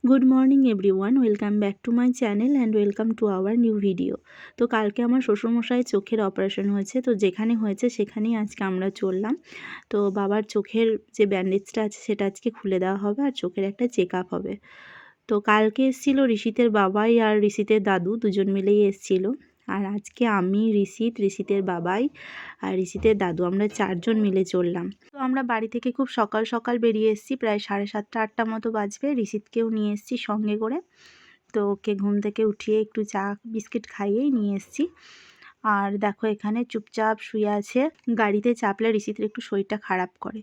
Good morning everyone, welcome back to my channel and welcome to our new video. তো কালকে আমার শ্বশুরমশাইয়ের চোখের operation হয়েছে, তো যেখানে হয়েছে সেখানেই আজকে আমরা চললাম। তো বাবার চোখের যে ব্যান্ডেজটা আছে সেটা আজকে খুলে দেওয়া হবে আর চোখের একটা চেক আপ হবে। তো কালকে এসেছিলো ঋষিতের বাবাই আর ঋষিতের দাদু, দুজন মিলেই এসেছিলো। আর আজকে আমি, ঋষিতের বাবাই আর ঋষিতের দাদু, আমরা চারজন মিলে চললাম। তো আমরা বাড়ি থেকে খুব সকাল সকাল বেরিয়ে এসেছি, প্রায় 7:30 8টা মতো বাজবে। ঋষিতকেও নিয়ে এসেছি সঙ্গে করে। তো ওকে ঘুম থেকে উঠিয়ে একটু চা বিস্কিট খাইয়েই নিয়ে এসেছি। আর দেখো এখানে চুপচাপ শুয়ে আছে। গাড়িতে চাপলে ঋষিতের একটু শরীরটা খারাপ করে,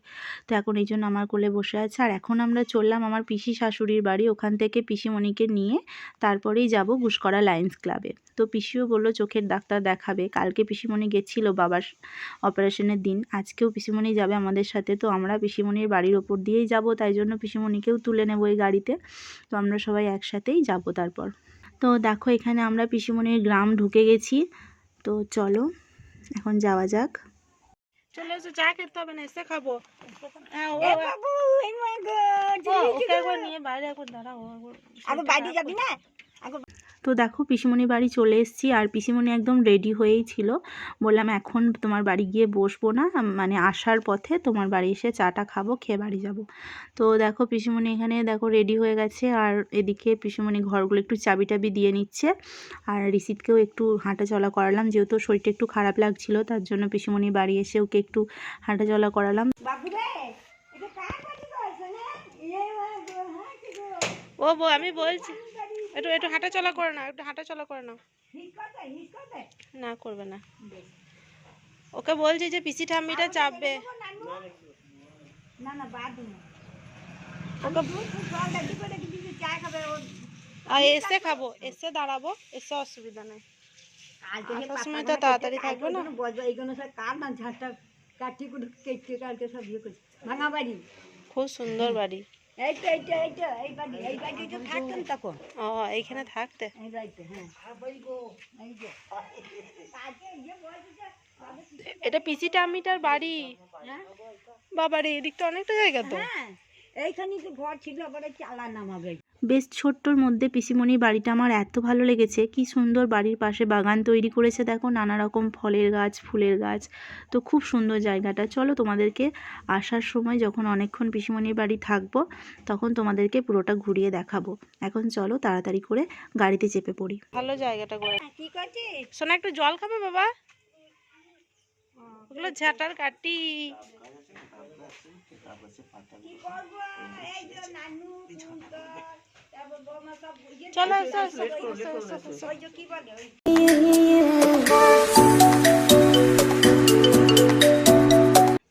তো এখন এই জন্য আমার কোলে বসে আছে। আর এখন আমরা চললাম আমার পিসি শাশুড়ির বাড়ি, ওখান থেকে পিসিমণিকে নিয়ে তারপরেই যাব গুসকরা লায়ন্স ক্লাবে। তো পিসিও বললো চোখের ডাক্তার দেখাবে। কালকে পিসিমণি গেছিলো বাবার অপারেশনের দিন, আজকেও পিসিমণি যাবে আমাদের সাথে। তো আমরা পিসিমণির বাড়ির ওপর দিয়েই যাব, তাই জন্য পিসিমণিকেও তুলে নেবো এই গাড়িতে। তো আমরা সবাই একসাথেই যাব তারপর। তো দেখো এখানে আমরা পিসিমণির গ্রাম ঢুকে গেছি। তো চলো এখন যাওয়া যাক। চলে এসো, চা খেতে হবে না, এসে খাবো। নিয়ে বাইরে এখন দাঁড়াও, বাইরে যাবি না। তো দেখো পিসিমণির বাড়ি চলে এসেছি, আর পিসিমণি একদম রেডি হয়েই ছিল। বললাম এখন তোমার বাড়ি গিয়ে বসবো না, মানে আসার পথে তোমার বাড়ি এসে চাটা খাবো, খেয়ে বাড়ি যাব। তো দেখো পিসিমণি এখানে দেখো রেডি হয়ে গেছে, আর এদিকে পিসিমণি ঘরগুলো একটু চাবি টাবি দিয়ে নিচ্ছে। আর ঋষিতকেও একটু হাঁটা চলা করালাম, যেহেতু শরীরটা একটু খারাপ লাগছিল, তার জন্য পিসিমণি বাড়ি এসে ওকে একটু হাঁটা চলা করালাম। ও বউ, আমি বলছি একটু একটু হাঁটা চলা করে না, একটু হাঁটা চলা করে না। না করবে না, ওকে বলছি যে পিসি ঠাম্মিটা চাপবে। এসে খাবো, এসে দাঁড়াবো, এসে অসুবিধা নেই। আসার সময় তো তাড়াতাড়ি থাকবে না। খুব সুন্দর বাড়ি। ও এইখানে থাকতে। এটা পিসি ঠাম্মিটার বাড়ি। বাবারে, এদিকটা অনেকটা জায়গা তো। এইখানে তো ঘর ছিল, আবার চালা নামাবে। বেশ ছোট্টর মধ্যে পিসিমণির বাড়িটা আমার এত ভালো লেগেছে, কি সুন্দর। বাড়ির পাশে বাগান তৈরি করেছে দেখো, নানা রকম ফলের গাছ, ফুলের গাছ। তো খুব সুন্দর জায়গাটা। চলো তোমাদেরকে আসার সময় যখন অনেকক্ষণ পিসিমণির বাড়ি থাকবো তখন তোমাদেরকে পুরোটা ঘুরিয়ে দেখাবো। এখন চলো তাড়াতাড়ি করে গাড়িতে চেপে পড়ি। ভালো জায়গাটা করে। কি করছিস সোনা, একটু জল খাবে বাবা? ওগুলো ঝাঁটার কাটি। চলো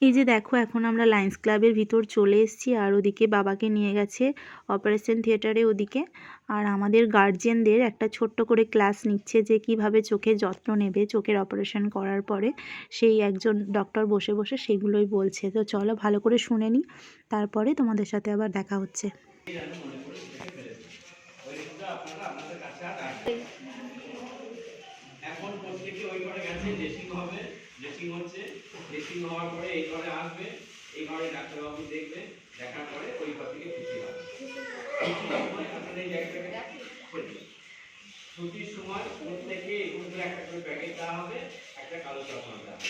এই যে দেখো এখন আমরা লায়ন্স ক্লাবের ভিতর চলে এসেছি, আর ওদিকে বাবাকে নিয়ে গেছে অপারেশন থিয়েটারে ওদিকে। আর আমাদের গার্জিয়ানদের একটা ছোট্ট করে ক্লাস নিচ্ছে যে কিভাবে চোখের যত্ন নেবে চোখের অপারেশন করার পরে। সেই একজন ডক্টর বসে বসে সেগুলোই বলছে। তো চলো ভালো করে শুনে নিই, তারপরে তোমাদের সাথে আবার দেখা হচ্ছে। এখন প্রত্যেকে ওই ঘরে গেছে, ড্রেসিং হবে, ড্রেসিং হচ্ছে, ড্রেসিং হওয়ার পরে এই ঘরে আসবে, এই ঘরে ডাক্তারবাবু দেখবে, দেখার পরে ওই ঘর থেকে ছুটি হবে। ছুটির সময় প্রত্যেকে একটা করে প্যাকেট দেওয়া হবে, একটা কালো চশমা দেওয়া হবে।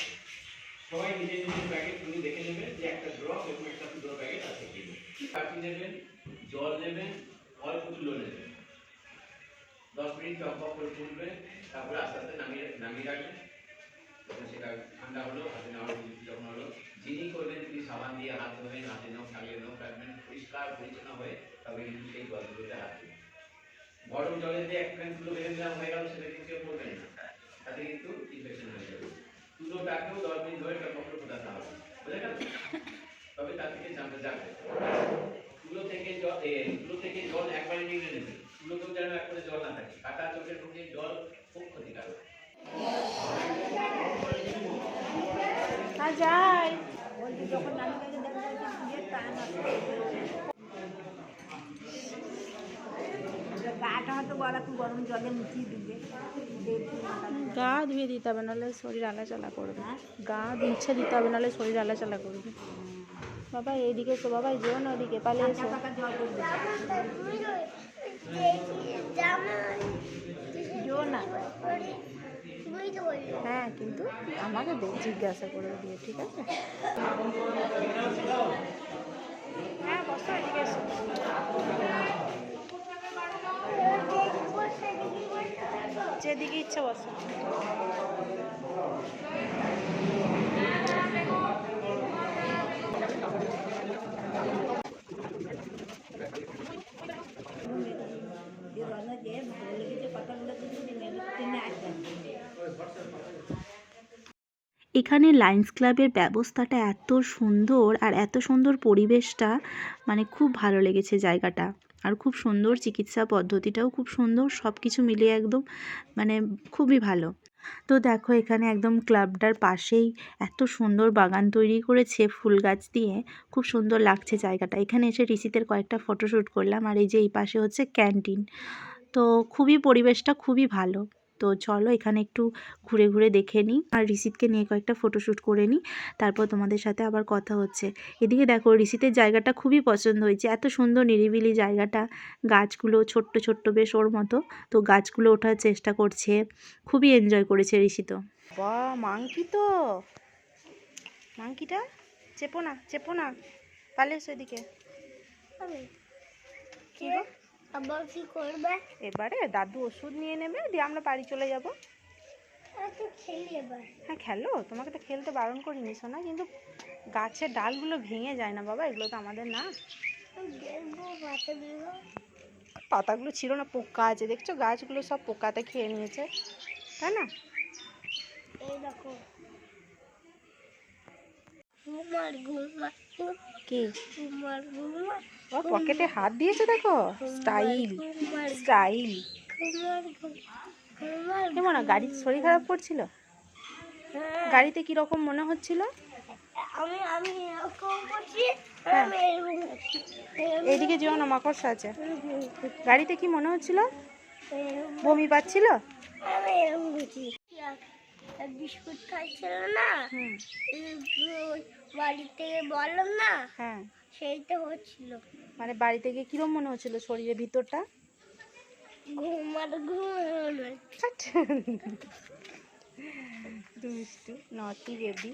সবাই নিজের নিজের প্যাকেট খুলে দেখে নেবেন যে একটা ড্রপ এবং একটা দুটো প্যাকেট আছে কিনা। কাটি নেবেন, জল নেবেন, অল্প তুলো নেবেন, 10 মিনিট টক করে ফুলবে, তারপরে আস্তে আস্তে নামিয়ে রাখবেন। যখন সেটা ঠান্ডা হলো, হাতে নেওয়ার যখন হলো, যিনি করবেন তিনি সাবান দিয়ে হাত ধোবেন, হাতে নখ লাগিয়ে নখ রাখবেন, পরিষ্কার পরিচ্ছন্ন হয়ে তবে কিন্তু সেই জলগুলোতে হাত দেবেন। গরম জলে দিয়ে এক প্যান তুলো বেঁধে দেওয়া হয়ে গেল, সেটা কিন্তু কেউ করবেন না, তাতে কিন্তু ইনফেকশন হয়ে যাবে। তুলোটাকেও 10 মিনিট ধরে টক করে ফোটাতে হবে, বুঝে গেল? তবে তার থেকে জানতে যাবে। তুলো থেকে জল একবারে নিয়ে নেবেন, তুলোতেও যেন একবারে জল না থাকে। কাটা চোখের পক্ষে জল খুব ক্ষতিকারক। যাই গা ধুয়ে দিতে হবে, নাহলে শরীর আলাচালা করবে। গা ধুচ্ছে দিতে হবে, নাহলে শরীর আলাচালা করবে। বাবা এইদিকে এসো, বাবা যেও না ওদিকে, পালিয়ে এসো। কিন্তু আমাকে জিজ্ঞাসা করে দিয়ে, ঠিক আছে? হ্যাঁ বসো, এদিকে এসো। যেদিকে ইচ্ছা বসো। এখানে লায়ন্স ক্লাবের ব্যবস্থাটা এত সুন্দর, আর এত সুন্দর পরিবেশটা, মানে খুব ভালো লেগেছে জায়গাটা। আর খুব সুন্দর চিকিৎসা পদ্ধতিটাও খুব সুন্দর, সব কিছু মিলিয়ে একদম মানে খুবই ভালো। তো দেখো এখানে একদম ক্লাবটার পাশেই এত সুন্দর বাগান তৈরি করেছে ফুল গাছ দিয়ে, খুব সুন্দর লাগছে জায়গাটা। এখানে এসে ঋষিতের কয়েকটা ফটোশ্যুট করলাম। আর এই যে এই পাশে হচ্ছে ক্যান্টিন। তো খুবই পরিবেশটা খুবই ভালো। তো চলো এখানে একটু ঘুরে ঘুরে দেখে নিই, আর ঋষিতকে নিয়ে কয়েকটা ফটোশ্যুট করে নিই, তারপর তোমাদের সাথে আবার কথা হচ্ছে। এদিকে দেখো ঋষিতের জায়গাটা খুবই পছন্দ হয়েছে, এত সুন্দর নিরিবিলি জায়গাটা, গাছগুলো ছোট্ট ছোট্ট বেশ ওর মতো। তো গাছগুলো ওঠার চেষ্টা করছে, খুবই এনজয় করেছে ঋষি। তো বাহ, মাংকি তো, মাংকিটা চেপো না, চেপো না, পালে এসো এদিকে। কি গো? আবার কি করবে? এবারে দাদু ওষুধ নিয়ে নেবে, দিয়ে আমরা বাড়ি চলে যাব। খেলি এবার। হ্যাঁ খেলো, তোমাকে তো খেলতে বারণ করিনি সোনা, কিন্তু গাছের ডালগুলো ভেঙে যায় না বাবা, এগুলো তো আমাদের না। পাতাগুলো ছিল না, পোকা আছে দেখছো, গাছগুলো সব পোকাতে খেয়ে নিয়েছে, তাই না? এই দেখো কি ঘুমার ও পকেটে হাত দিয়েছে দেখো, স্টাইল স্টাইল। কেমন গাড়ির শরীর খারাপ করছিল? গাড়িতে কি রকম মনে হচ্ছিল? আমি আমি এরকম করছি, হ্যাঁ। আমি এরকম করছি, এইদিকে যেও না, মাকড়সা আছে। গাড়িতে কি মনে হচ্ছিল? এরকম বমি পাচ্ছিল? আমি এরকম করছি। বিস্কুট খাচ্ছিল না, হুম, বাড়ি থেকে বললাম না, হ্যাঁ। সেইটা হচ্ছিল। মানে বাড়ি থেকে কিরম মনে হচ্ছিল শরীরের ভিতরটা? ঘুম দুষ্টু নটি বেবি।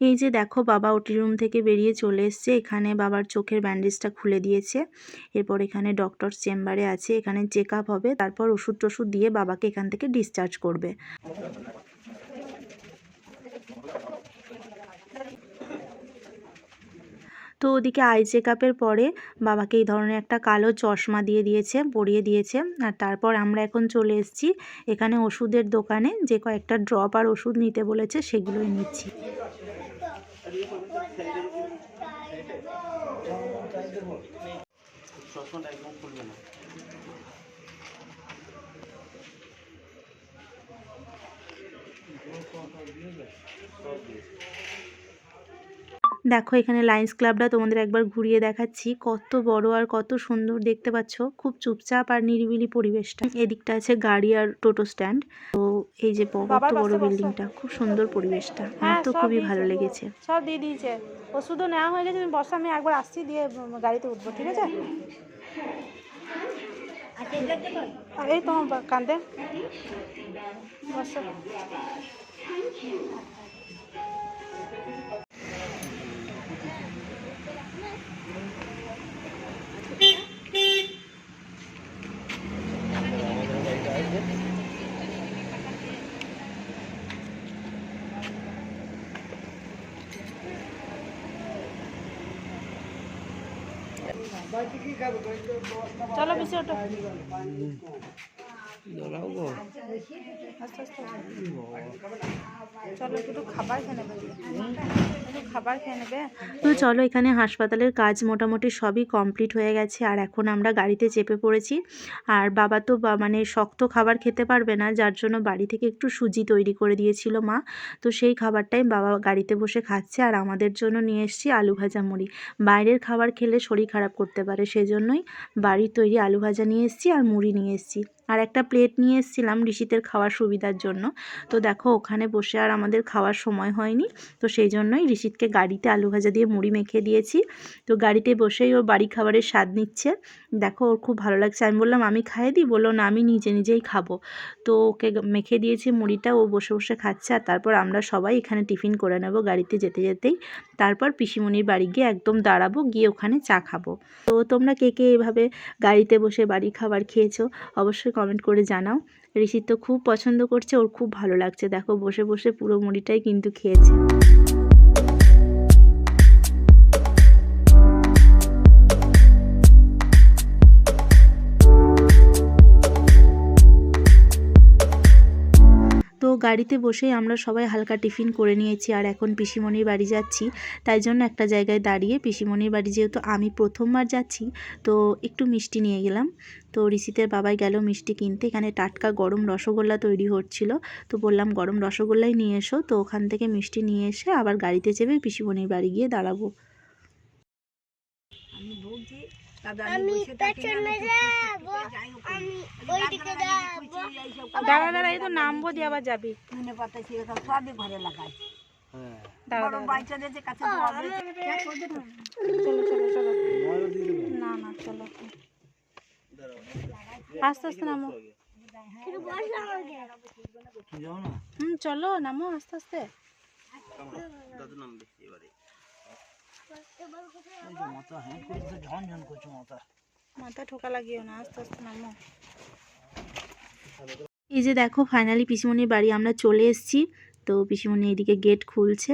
এই যে দেখো বাবা ওটি রুম থেকে বেরিয়ে চলে এসছে, এখানে বাবার চোখের ব্যান্ডেজটা খুলে দিয়েছে। এরপর এখানে ডক্টর চেম্বারে আছে, এখানে চেক আপ হবে, তারপর ওষুধ টষুধ দিয়ে বাবাকে এখান থেকে ডিসচার্জ করবে। তো ওদিকে আই চেক আপের পরে বাবাকে এই ধরনের একটা কালো চশমা দিয়ে দিয়েছে, পরিয়ে দিয়েছে। আর তারপর আমরা এখন চলে এসেছি এখানে ওষুধের দোকানে, যে কয়েকটা ড্রপ আর ওষুধ নিতে বলেছে সেগুলোই নিচ্ছি। দেখো এখানে লায়ন্স ক্লাবটা তোমাদের একবার ঘুরিয়ে দেখাচ্ছি, কত বড় আর কত সুন্দর দেখতে পাচ্ছ, খুব চুপচাপ আর নিরিবিলি পরিবেশটা। এদিকটা আছে গাড়ি আর টোটো স্ট্যান্ড। তো এই যে কত বড় বিল্ডিংটা, খুব সুন্দর পরিবেশটা, আমার তো খুবই ভালো লেগেছে। সব দিয়ে দিয়েছে, ওষুধও নেওয়া হয়ে গেছে। তুমি বসো, আমি একবার আসছি, দিয়ে গাড়িতে উঠবো, ঠিক আছে? এই তোমার কান্দে বসো। চলো বেশি ওঠো, আস্তে আস্তে চলো, একটু খাবার খেয়ে নেবে, একটু খাবার খেয়ে নেবে। তো চলো এখানে হাসপাতালের কাজ মোটামুটি সবই কমপ্লিট হয়ে গেছে, আর এখন আমরা গাড়িতে চেপে পড়েছি। আর বাবা তো মানে শক্ত খাবার খেতে পারবে না, যার জন্য বাড়ি থেকে একটু সুজি তৈরি করে দিয়েছিল মা। তো সেই খাবারটাই বাবা গাড়িতে বসে খাচ্ছে, আর আমাদের জন্য নিয়ে এসেছি আলু ভাজা মুড়ি। বাইরের খাবার খেলে শরীর খারাপ করতে পারে, সেজন্যই বাড়ির তৈরি আলু ভাজা নিয়ে এসেছি আর মুড়ি নিয়ে এসেছি। আর একটা প্লেট নিয়ে এসেছিলাম ঋষিতের খাওয়ার সুবিধার জন্য। তো দেখো ওখানে বসে আর আমাদের খাওয়ার সময় হয়নি, তো সেই জন্যই ঋষিতকে গাড়িতে আলু ভাজা দিয়ে মুড়ি মেখে দিয়েছি। তো গাড়িতে বসেই ওর বাড়ি খাবারের স্বাদ নিচ্ছে। দেখো ওর খুব ভালো লাগছে। আমি বললাম আমি খাইয়ে দিই, বললো না আমি নিজেই খাবো। তো ওকে মেখে দিয়েছি মুড়িটা, ও বসে বসে খাচ্ছে। আর তারপর আমরা সবাই এখানে টিফিন করে নেব গাড়িতে যেতে যেতেই। তারপর পিসিমণির বাড়ি গিয়ে একদম দাঁড়াবো, গিয়ে ওখানে চা খাবো। তো তোমরা কে কে এভাবে গাড়িতে বসে বাড়ির খাবার খেয়েছো অবশ্যই কমেন্ট করে জানাও। ঋষিত তো খুব পছন্দ করছে, ওর খুব ভালো লাগছে। দেখো বসে বসে পুরো মুড়িটাই কিন্তু খেয়েছে। তো গাড়িতে বসেই আমরা সবাই হালকা টিফিন করে নিয়েছি, আর এখন পিসিমণির বাড়ি যাচ্ছি। তাই জন্য একটা জায়গায় দাঁড়িয়ে পিসিমণির বাড়ি যেহেতু আমি প্রথমবার যাচ্ছি, তো একটু মিষ্টি নিয়ে গেলাম। তো ঋষিতের বাবাই গেল মিষ্টি কিনতে। এখানে টাটকা গরম রসগোল্লা তৈরি হচ্ছিল, তো বললাম গরম রসগোল্লাই নিয়ে এসো। তো ওখান থেকে মিষ্টি নিয়ে এসে আবার গাড়িতে চেপে পিসিমণির বাড়ি গিয়ে দাঁড়াবো। আমি পেছনে যাবো, আমি ওইদিকে যাবো। দাঁড়া দাঁড়া, এই তো নামবো দিয়ে আবার যাবি। দাঁড়া চলো চলো চলো, না না চলো, আস্তে আস্তে নামো। চলো নামো আস্তে আস্তে। মাথা ঠোকা লাগিও না, আস্তে আস্তে নামো। এই যে দেখো ফাইনালি পিসিমণির বাড়ি আমরা চলে এসেছি। তো পিসিমণি এদিকে গেট খুলছে।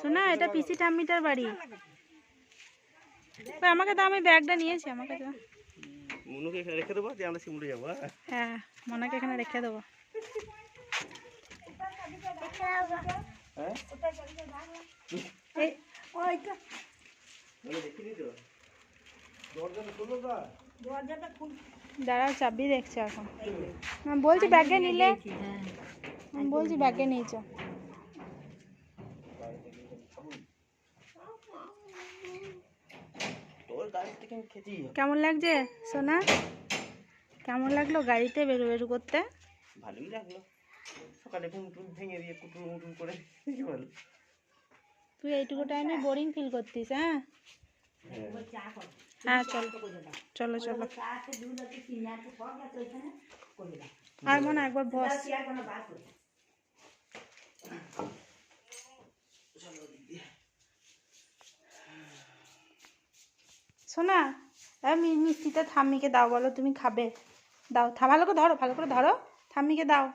শোনা, এটা পিসি ঠাম্মিটার বাড়ি। আমাকে দাও, আমি ব্যাগটা নিয়েছি, আমাকে দাও। মনুকে এখানে রেখে দেবো, দিয়ে আমরা শিমুলে যাবো। হ্যাঁ, মনাকে এখানে রেখে দেবো। দাঁড়াও, চাবি দেখছে এখন। আমি বলছি ব্যাগে নিলে, আমি বলছি ব্যাগে নিয়েছ। কেমন লাগছে সোনা? কেমন লাগলো গাড়িতে বেরো বেরো করতে? ভালোই লাগলো। সকালে ঘুম টুম ভেঙে দিয়ে কুটুর মুটুর করে বল। তুই এইটুকু টাইমে বোরিং ফিল করতিস? হ্যাঁ হ্যাঁ, চলো চলো চলো। আর মনে একবার বস। শোনা, মিষ্টিটা ঠাম্মিকে দাও, বলো তুমি খাবে। দাও, ভালো করে ধরো, ভালো করে ধরো, ঠাম্মিকে দাও।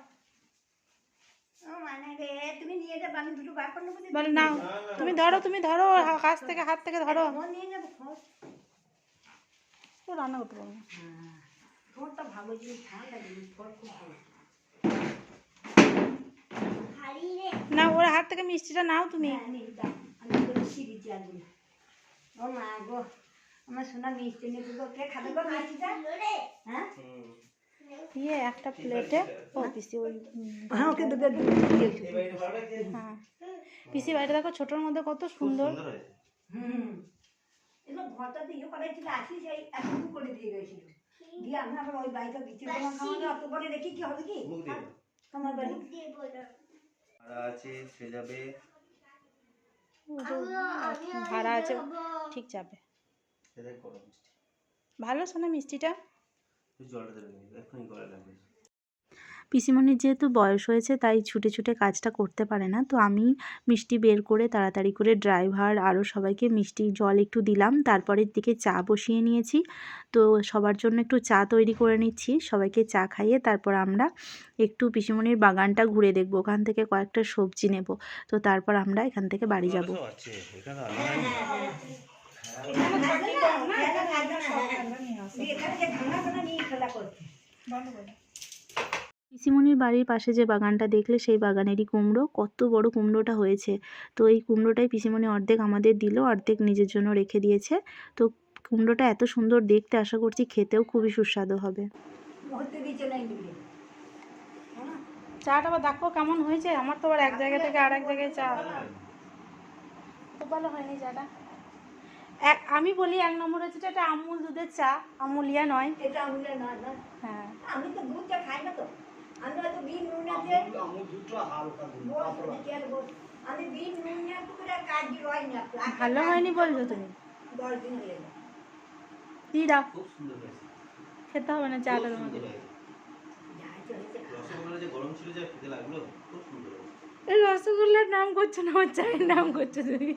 বলো নাও, তুমি ধরো, তুমি ধরো, কাছ থেকে হাত থেকে ধরো। রান্না করতে পারবো না, ওর হাত থেকে মিষ্টিটা নাও তুমি। আমার সোনা মিষ্টি নিয়ে কে খাবে গো মিষ্টিটা? হ্যাঁ দিয়ে একটা প্লেটে ও পিসি ওই হ্যাঁ ওকে দুটো হ্যাঁ পিসি বাড়িটা দেখো ছোটোর মধ্যে কত সুন্দর। এবার ঘরটা দিয়ে করাইছিল আসি সেই একটু করে দিয়ে গেছিল, দিয়ে আমি আবার ওই বাড়িটা বিচে খাওয়ানো অত করে রেখে কি হবে কি তোমার বাড়ি আছে সে যাবে। ভাড়া আছে, ঠিক যাবে। ভালো শোনা মিষ্টিটা। পিসিমণির যেহেতু বয়স হয়েছে তাই ছুটে ছুটে কাজটা করতে পারে না, তো আমি মিষ্টি বের করে তাড়াতাড়ি করে ড্রাইভার আরও সবাইকে মিষ্টি জল একটু দিলাম। তারপরের দিকে চা বসিয়ে নিয়েছি, তো সবার জন্য একটু চা তৈরি করে নিচ্ছি। সবাইকে চা খাইয়ে তারপর আমরা একটু পিসিমণির বাগানটা ঘুরে দেখবো, ওখান থেকে কয়েকটা সবজি নেব। তো তারপর আমরা এখান থেকে বাড়ি যাব। পিসিমণির বাড়ির পাশে যে বাগানটা দেখলে সেই বাগানেরই কুমড়ো, কত বড় কুমড়োটা হয়েছে। তো এই কুমড়োটাই পিসিমণি অর্ধেক আমাদের দিল, অর্ধেক নিজের জন্য রেখে দিয়েছে। তো কুমড়োটা এত সুন্দর দেখতে, আশা করছি খেতেও খুবই সুস্বাদু হবে। চাটা আবার দেখো কেমন হয়েছে। আমার তো আবার এক জায়গা থেকে আর এক জায়গায় চা, খুব ভালো হয়নি চাটা। আমি বলি 1 নম্বর হচ্ছে এটা আমুল দুধের চা, আমুলিয়া নয়। এটা আমুলে না না, হ্যাঁ আমি তো দুধ চা খাই না তো। আমি হয়তো বিন নুন আছে আমি বিন নুন না তো করে কাজ হয় না। ভালো হয়নি বলছো তুমি? 10 দিন হয়ে গেল। কি দাও, খুব সুন্দর হয়েছে, খেতে হবে না চাটা তোমাকে। সুন্দর হয়েছে। রসগোল্লা যে গরম ছিল, যা খেতে লাগলো, খুব সুন্দর হয়েছে। এই রসগোল্লার নাম করছো না, আমার চায়ের নাম করছো তুমি।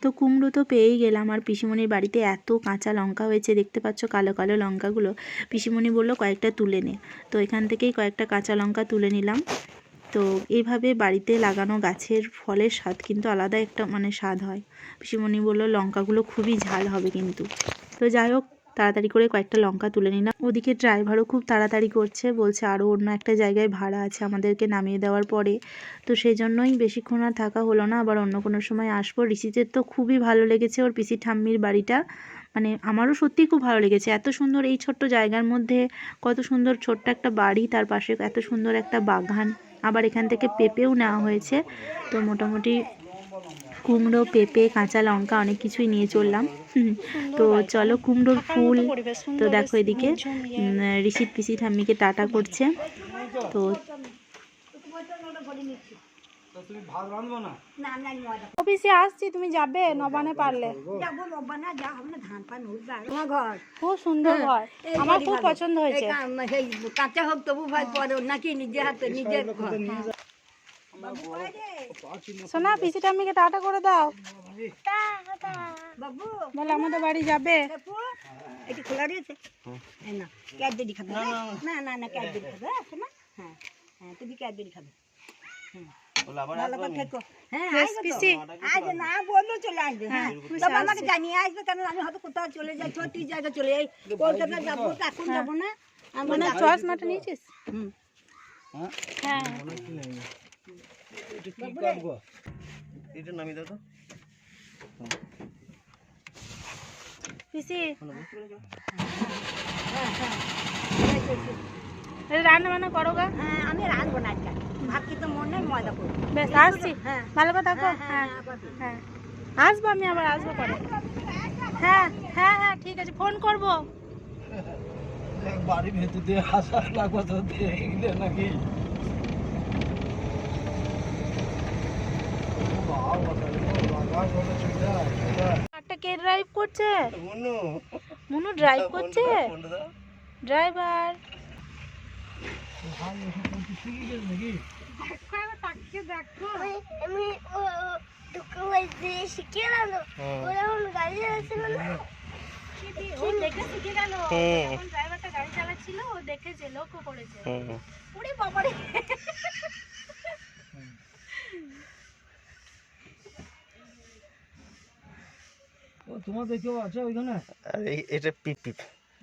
তো কুমড়ো তো পেয়েই গেলাম, আর পিসিমণির বাড়িতে এত কাঁচা লঙ্কা হয়েছে, দেখতে পাচ্ছ কালো কালো লঙ্কাগুলো। পিসিমণি বললো কয়েকটা তুলে নে, তো এখান থেকেই কয়েকটা কাঁচা লঙ্কা তুলে নিলাম। তো এইভাবে বাড়িতে লাগানো গাছের ফলের স্বাদ কিন্তু আলাদা একটা স্বাদ হয়। পিসিমণি বললো লঙ্কাগুলো খুবই ঝাল হবে কিন্তু। তো যাই হোক, তাড়াতাড়ি করে কয়েকটা লঙ্কা তুলে নিলাম। ওদিকে ড্রাইভারও খুব তাড়াতাড়ি করছে, বলছে আরও অন্য একটা জায়গায় ভাড়া আছে আমাদেরকে নামিয়ে দেওয়ার পরে। তো সেই জন্যই বেশিক্ষণ আর থাকা হলো না, আবার অন্য কোনো সময় আসবো। ঋষিদের তো খুবই ভালো লেগেছে ওর পিসি ঠাম্মির বাড়িটা, আমারও সত্যিই খুব ভালো লেগেছে। এত সুন্দর এই ছোট্ট জায়গার মধ্যে, কত সুন্দর ছোট্ট একটা বাড়ি, তার পাশে এত সুন্দর একটা বাগান, আবার এখান থেকে পেঁপেও নেওয়া হয়েছে। তো মোটামুটি কুমড়ো, পেঁপে, কাঁচা লঙ্কা অনেক কিছুই নিয়ে চললাম। তো চলো, কুমড়োর ফুল। তো দেখো এদিকে ঋষির পিসি ঠাম্মিকে টাটা করছে। তো তুমি ভাত রাঁধবো না? না না আমি মজা অফিসে আসছি, তুমি যাবে নবানে পারলে? যাবো নবানা, যা হবে না, ধান পান উঠবে। আমার ঘর খুব সুন্দর ঘর, আমার খুব পছন্দ হয়েছে। সেই কাঁচা হোক তবু ভাই পরে নাকি নিজে হাতে নিজের ঘর। সোনা, পিসি ঠাম্মিকে টাটা করে দাও, বাবু বলে আমাদের বাড়ি যাবে। বাবু এটা খোলা রয়েছে, এই না ক্যাডবেরি খাবে? না না না ক্যাডবেরি খাবে, আছে না? হ্যাঁ হ্যাঁ, তুমি ক্যাডবেরি খাবে। ভালো করে থেকো। হ্যাঁ আসবে তো, আসবে না বললো চলে আসবে। হ্যাঁ তবে আমাকে জানিয়ে আসবে, কারণ আমি হয়তো কোথাও চলে যাই, ছোট জায়গা চলে যাই, কলকাতা যাবো, এখন যাবো না। মানে চশমাটা নিয়েছিস? হ্যাঁ এটা কি কাটবো? এটা নামিয়ে দাও তো। পিসি, রান্না বান্না করো গা। হ্যাঁ আমি রাঁধবো না আজকাল, ভাত খেতে মন নেই, ময়দা করবো। বেশ, আসছি। হ্যাঁ ভালো করে থাকো। হ্যাঁ হ্যাঁ, আসবো, আমি আবার আসবো পরে। হ্যাঁ হ্যাঁ হ্যাঁ, ঠিক আছে, ফোন করবো। বাড়ির ভেতর দিয়ে আসা লাগবে তো, দেখলে নাকি একটা কে ড্রাইভ করছে? মুনু ড্রাইভ করছে, ড্রাইভার। আমি শিখে গেল, ওরা গাড়ি চালাচ্ছিল না। ও দেখে শিখে গেল, যখন ড্রাইভারটা গাড়ি চালাচ্ছিল ও দেখেছে, লক্ষ্য করেছে। ওরে বাবারে, ও তোমাদের কেউ আছে ওইখানে? এটা পিপ পিপ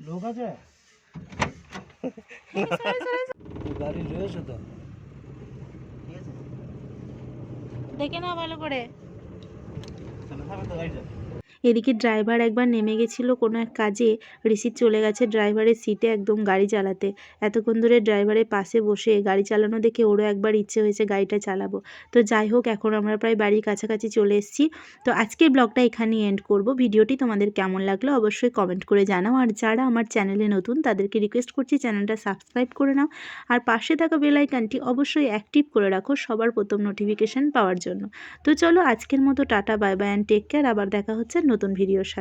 লোক আছে? গাড়ি রয়েছে তো, দেখে নাও ভালো করে। এদিকে ড্রাইভার একবার নেমে গেছিলো কোনো এক কাজে, ঋষি চলে গেছে ড্রাইভারের সিটে একদম গাড়ি চালাতে। এতক্ষণ ধরে ড্রাইভারের পাশে বসে গাড়ি চালানো দেখে ওরও একবার ইচ্ছে হয়েছে গাড়িটা চালাবো। তো যাই হোক, এখন আমরা প্রায় বাড়ির কাছাকাছি চলে এসেছি। তো আজকের ব্লগটা এখানেই এন্ড করব। ভিডিওটি তোমাদের কেমন লাগলো অবশ্যই কমেন্ট করে জানাও, আর যারা আমার চ্যানেলে নতুন তাদেরকে রিকোয়েস্ট করছি চ্যানেলটা সাবস্ক্রাইব করে নাও, আর পাশে থাকা বেল আইকনটি অবশ্যই অ্যাক্টিভ করে রাখো সবার প্রথম নোটিফিকেশন পাওয়ার জন্য। তো চলো, আজকের মতো tata, bye bye and take care. আবার দেখা হচ্ছে নতুন ভিডিওর সাথে।